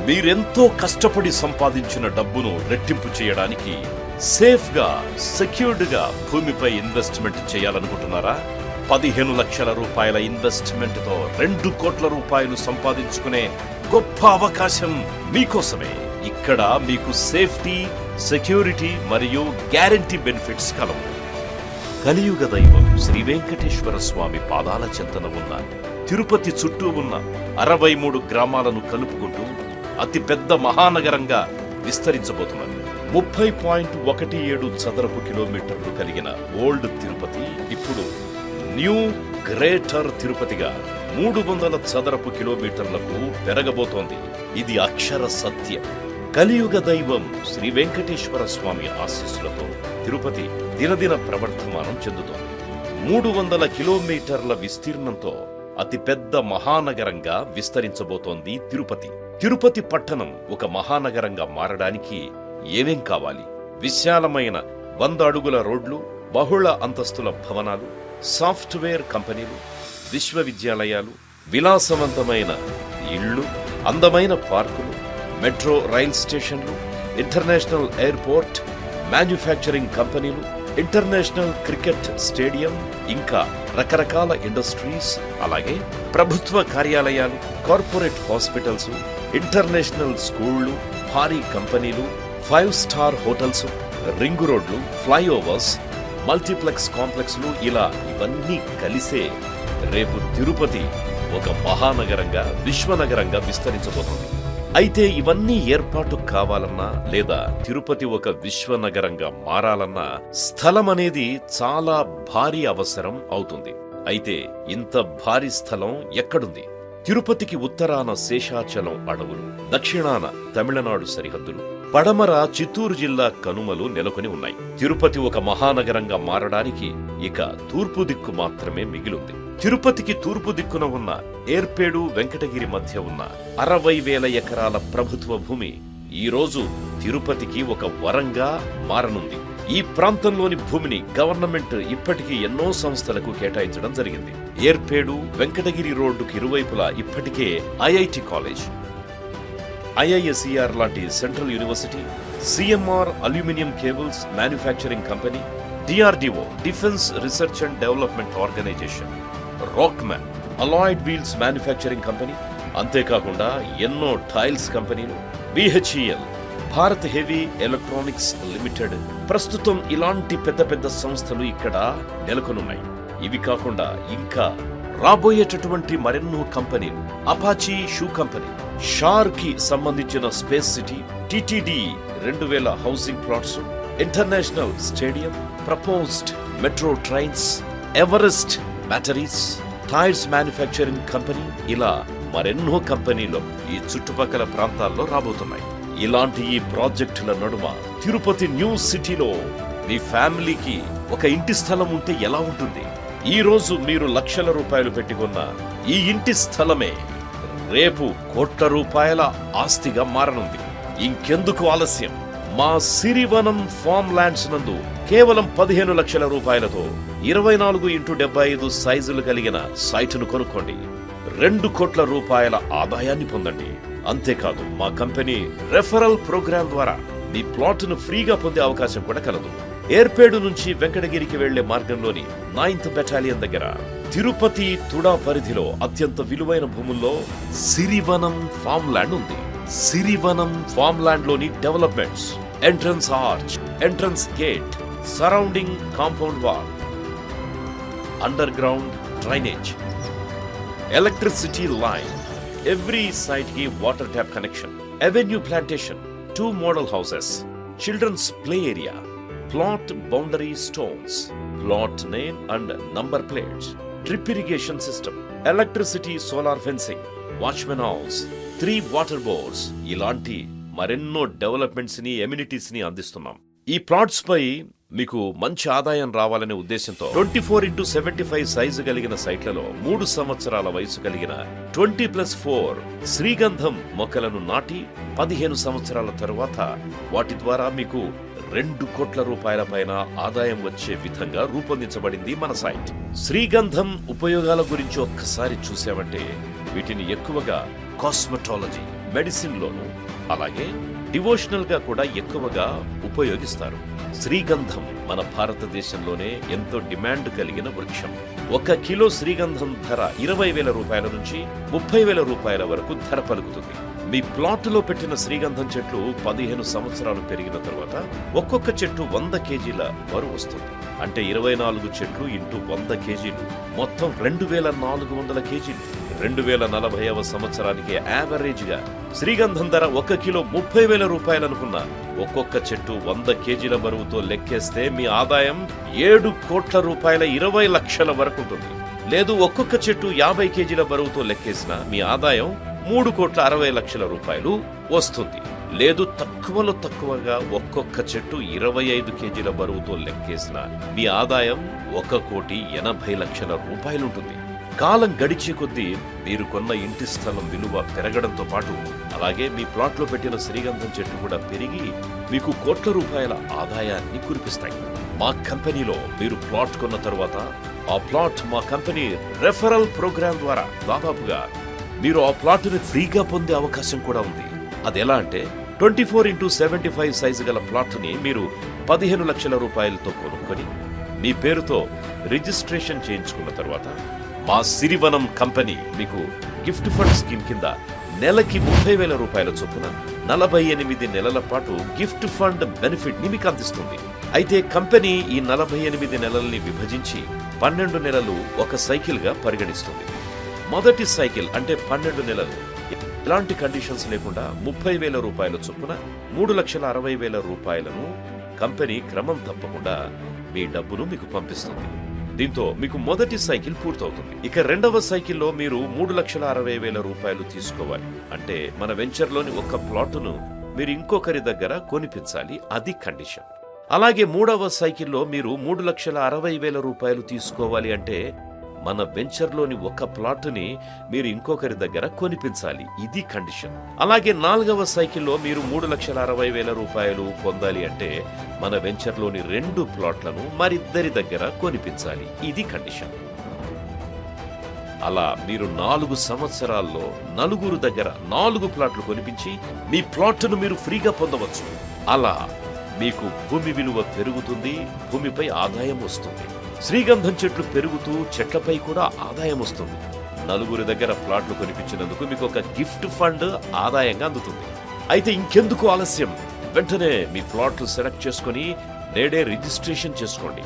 మీరెంతో కష్టపడి సంపాదించిన డబ్బును రెట్టింపు చేయడానికి సేఫ్ గా, సెక్యూర్డ్ గా భూమిపై ఇన్వెస్ట్మెంట్ చేయాలనుకుంటున్నారా? 15 లక్షల రూపాయల ఇన్వెస్ట్మెంట్ తో 2 కోట్ల రూపాయలు సంపాదించుకునే గొప్ప అవకాశం మీకోసమే. ఇక్కడ మీకు సేఫ్టీ, సెక్యూరిటీ మరియు గ్యారంటీ బెనిఫిట్స్ కలవు. కలియుగ దైవం శ్రీ వెంకటేశ్వర స్వామి పాదాల చెంతన ఉన్న తిరుపతి చుట్టూ ఉన్న 63 గ్రామాలను కలుపుకుంటూ అతి పెద్ద మహానగరంగా విస్తరించబోతున్నది. 30.17 చదరపు కిలోమీటర్లు కలిగిన ఓల్డ్ తిరుపతి ఇప్పుడు న్యూ గ్రేటర్ తిరుపతిగా 300 చదరపు కిలోమీటర్లకు పెరగబోతోంది. ఇది అక్షర సత్యం. కలియుగ దైవం శ్రీ వెంకటేశ్వర స్వామి ఆశీస్సులతో తిరుపతి దినదిన ప్రవర్ధమానం చెందుతోంది. 300 కిలోమీటర్ల విస్తీర్ణంతో అతి పెద్ద మహానగరంగా విస్తరించబోతోంది తిరుపతి. తిరుపతి పట్టణం ఒక మహానగరంగా మారడానికి ఏమేం కావాలి? విశాలమైన 100 అడుగుల రోడ్లు, బహుళ అంతస్తుల భవనాలు, సాఫ్ట్వేర్ కంపెనీలు, విశ్వవిద్యాలయాలు, విలాసవంతమైన ఇళ్లు, అందమైన పార్కులు, మెట్రో రైల్ స్టేషన్లు, ఇంటర్నేషనల్ ఎయిర్పోర్ట్, మ్యానుఫ్యాక్చరింగ్ కంపెనీలు, ఇంటర్నేషనల్ క్రికెట్ స్టేడియం, ఇంకా రకరకాల ఇండస్ట్రీస్, అలాగే ప్రభుత్వ కార్యాలయాలు, కార్పొరేట్ హాస్పిటల్స్, ఇంటర్నేషనల్ స్కూళ్లు, భారీ కంపెనీలు, 5 స్టార్ హోటల్స్, రింగు రోడ్లు, ఫ్లైఓవర్స్, మల్టీప్లెక్స్ కాంప్లెక్స్లు, ఇలా ఇవన్నీ కలిసే రేపు తిరుపతి ఒక మహానగరంగా, విశ్వనగరంగా విస్తరించబోతుంది. అయితే ఇవన్నీ ఏర్పాటు కావాలన్నా లేదా తిరుపతి ఒక విశ్వనగరంగా మారాలన్నా స్థలం అనేది చాలా భారీ అవసరం అవుతుంది. అయితే ఇంత భారీ స్థలం ఎక్కడుంది? తిరుపతికి ఉత్తరాన శేషాచలం అడవులు, దక్షిణాన తమిళనాడు సరిహద్దులు, పడమర చిత్తూరు జిల్లా కనుమలు నెలకొని ఉన్నాయి. తిరుపతి ఒక మహానగరంగా మారడానికి ఇక తూర్పు దిక్కు మాత్రమే మిగిలింది. తిరుపతికి తూర్పు దిక్కున ఉన్న ఏర్పేడు, వెంకటగిరి మధ్య ఉన్న 60,000 ఎకరాల ప్రభుత్వ భూమి ఈ రోజు తిరుపతికి ఒక వరంగా మారనుంది. ఈ ప్రాంతంలోని భూమిని గవర్నమెంట్ ఇప్పటికీ ఎన్నో సంస్థలకు కేటాయించడం జరిగింది. ఏర్పేడు, వెంకటగిరి రోడ్డుకి ఇరువైపులా ఇప్పటికే ఐఐటి కాలేజ్, ఐఐఎస్ఈఆర్ లాంటి central university, CMR aluminium cables manufacturing company, DRDO defence research and development organisation, Rockman alloyed wheels manufacturing company, అంతేకాకుండా ఎన్నో టైల్స్ కంపెనీలు, BHEL, Bharat heavy electronics limited, ప్రస్తుతం ఇలాంటి పెద్ద పెద్ద సంస్థలు ఇక్కడ నెలకొనున్నాయి. ఇవి కాకుండా ఇంకా రాబోయేటటువంటి మరెన్నో కంపెనీలు, అపాచీ షూ కంపెనీ, షార్ కి సంబంధించిన space city, TTD 2000 housing plots, international stadium, proposed metro trains, Everest batteries, tyres manufacturing company, ఇలా మరెన్నో కంపెనీలు ఈ చుట్టుపక్కల ప్రాంతాల్లో రాబోతున్నాయి. ఇలాంటి ఈ ప్రాజెక్టుల నడుమ తిరుపతి న్యూ సిటీలో మీ ఫ్యామిలీకి ఒక ఇంటి స్థలం ఉంటే ఎలా ఉంటుంది? ఈ రోజు మీరు లక్షల రూపాయలు పెట్టుకున్న ఈ ఇంటి స్థలమే రేపు కోట్ల రూపాయల ఆస్తిగా మారనుంది. ఇంకెందుకు ఆలస్యం? మా సిరివనం ఫార్మ్ ల్యాండ్స్ నందు కేవలం 15 లక్షల రూపాయలతో 24x75 సైజులు కలిగిన సైటును కొనుక్కోండి. 2 కోట్ల రూపాయల ఆదాయాన్ని పొందండి. అంతేకాదు మా కంపెనీ రెఫరల్ ప్రోగ్రాం ద్వారా మీ ప్లాట్ను ఫ్రీగా పొందే అవకాశం కూడా కలదు. ఏర్పేడు నుంచి వెంకటగిరికి వెళ్లే మార్గంలోని 9th బెటాలియన్ దగ్గర తిరుపతి తుడా పరిధిలో అత్యంత విలువైన భూముల్లో సిరివనం ఫార్మ్ ల్యాండ్ ఉంది. సిరివనం ఫార్మ్ ల్యాండ్ లోని developments, entrance arch, entrance gate, surrounding compound wall, underground drainage, electricity line, every site కి water tap connection, avenue plantation, 2 model houses, children's play area, plot boundary stones, plot name and number plates, drip irrigation system, electricity, solar fencing, watchmen house, 3 water boards, ఇలాంటి మరెన్నో developments ని, amenities ని అందిస్తున్నాం. ఈ plots పై మీకు మంచి ఆదాయం రావాలనే ఉద్దేశంతో 24x75 సైజు కలిగిన సైట్లలో 3 సంవత్సరాల వయసు కలిగిన 20+4 శ్రీగంధం మొక్కలను నాటి 15 సంవత్సరాల తరువాత వాటి ద్వారా మీకు 2 కోట్ల రూపాయల పైన ఆదాయం వచ్చే విధంగా రూపొందించబడింది మన సైట్. శ్రీగంధం ఉపయోగాల గురించి ఒక్కసారి చూసామంటే వీటిని ఎక్కువగా కాస్మెటాలజీ, మెడిసిన్ లోను అలాగే డివోషనల్ గా కూడా ఎక్కువగా ఉపయోగిస్తారు. శ్రీగంధం మన భారతదేశంలోనే ఎంతో డిమాండ్ కలిగిన వృక్షం. 1 కిలో శ్రీగంధం ధర 20,000 రూపాయల నుంచి 30,000 రూపాయల వరకు ధర పలుకుతుంది. మీ ప్లాట్లో పెట్టిన శ్రీగంధం చెట్లు 15 సంవత్సరాలు పెరిగిన తర్వాత ఒక్కొక్క చెట్టు 100 కేజీల బరువు వస్తుంది. అంటే 24 చెట్లు ఇంటూ 100 కేజీలు మొత్తం 2,400 కేజీలు. 2040వ సంవత్సరానికి యావరేజ్ గా శ్రీగంధం ధర 1 కిలో 30,000 రూపాయలు అనుకున్న ఒక్కొక్క చెట్టు 100 కేజీల బరువుతో లెక్కేస్తే మీ ఆదాయం 7 కోట్ల రూపాయల 20 లక్షల వరకు ఉంటుంది. లేదు ఒక్కొక్క చెట్టు 50 కేజీల బరువుతో లెక్కేసిన మీ ఆదాయం 3 కోట్ల 60 లక్షల రూపాయలు వస్తుంది. లేదు తక్కువలో తక్కువగా ఒక్కొక్క చెట్టు 25 కేజీల బరువుతో లెక్కేసిన మీ ఆదాయం 1,80 లక్షల రూపాయలుంటుంది. కాలం గడిచే కొద్దీ మీరు కొన్న ఇంటి స్థలం విలువ పెరగడంతో పాటు అలాగే మీ ప్లాట్లో పెట్టిన శ్రీగంధం చెట్టు కూడా పెరిగి మీకు కోట్ల రూపాయల ఆదాయాన్ని కురిపిస్తాయి. మా కంపెనీలో మీరు ప్లాట్ కొన్న తరువాత ఆ ప్లాట్ మా కంపెనీ రెఫరల్ ప్రోగ్రాం ద్వారా దాదాపుగా మీరు ఆ ప్లాట్ని ఫ్రీగా పొందే అవకాశం కూడా ఉంది. అది ఎలా అంటే 24x75 సైజు గల ప్లాట్ని మీరు 15 లక్షల రూపాయలతో కొనుక్కొని మీ పేరుతో రిజిస్ట్రేషన్ చేయించుకున్న తర్వాత మా సిరివనం కంపెనీ మీకు గిఫ్ట్ ఫండ్ స్కీమ్ కింద నెలకి 30,000 రూపాయల చొప్పున 48 నెలల పాటు గిఫ్ట్ ఫండ్ బెనిఫిట్ ని మీకు అందిస్తుంది. అయితే కంపెనీ ఈ 48 నెలల్ని విభజించి 12 నెలలు ఒక సైకిల్ గా పరిగణిస్తుంది. మొదటి సైకిల్ అంటే 12 నెలలు ఎలాంటి కండిషన్స్ లేకుండా 30,000 రూపాయల చొప్పున 3,60,000 రూపాయలను కంపెనీ క్రమం తప్పకుండా మీ డబ్బును మీకు పంపిస్తుంది. దీంతో మీకు మొదటి సైకిల్ పూర్తవుతుంది. ఇక రెండవ సైకిల్లో మీరు 3,60,000 రూపాయలు తీసుకోవాలి. అంటే మన వెంచర్లోని ఒక ప్లాటును మీరు ఇంకొకరి దగ్గర కొనిపించాలి. అది కండిషన్. అలాగే మూడవ సైకిల్లో మీరు 3,60,000 రూపాయలు తీసుకోవాలి. అంటే మన వెంచర్లోని ఒక ప్లాటుని మీరు ఇంకొకరి దగ్గర కొనిపించాలి. ఇది కండిషన్. అలాగే నాలుగవ సైకిల్లో మీరు 3,60,000 రూపాయలు పొందాలి. అంటే మన వెంచర్లోని 2 ప్లాట్లను మరిద్దరి దగ్గర కొనిపించాలి. ఇది కండిషన్. అలా మీరు 4 సంవత్సరాల్లో 4 దగ్గర 4 ప్లాట్లు కొనిపించి మీ ప్లాట్ను మీరు ఫ్రీగా పొందవచ్చు. అలా మీకు భూమి విలువ పెరుగుతుంది, భూమిపై ఆదాయం వస్తుంది. శ్రీగంధం చెట్లు పెరుగుతూ చెట్లపై కూడా ఆదాయం వస్తుంది. 4 దగ్గర ప్లాట్లు కొనిపించినందుకు మీకు ఒక గిఫ్ట్ ఫండ్ ఆదాయంగా అందుతుంది. అయితే ఇంకెందుకు ఆలస్యం? వెంటనే మీ ప్లాట్లు సెలెక్ట్ చేసుకుని నేడే రిజిస్ట్రేషన్ చేసుకోండి.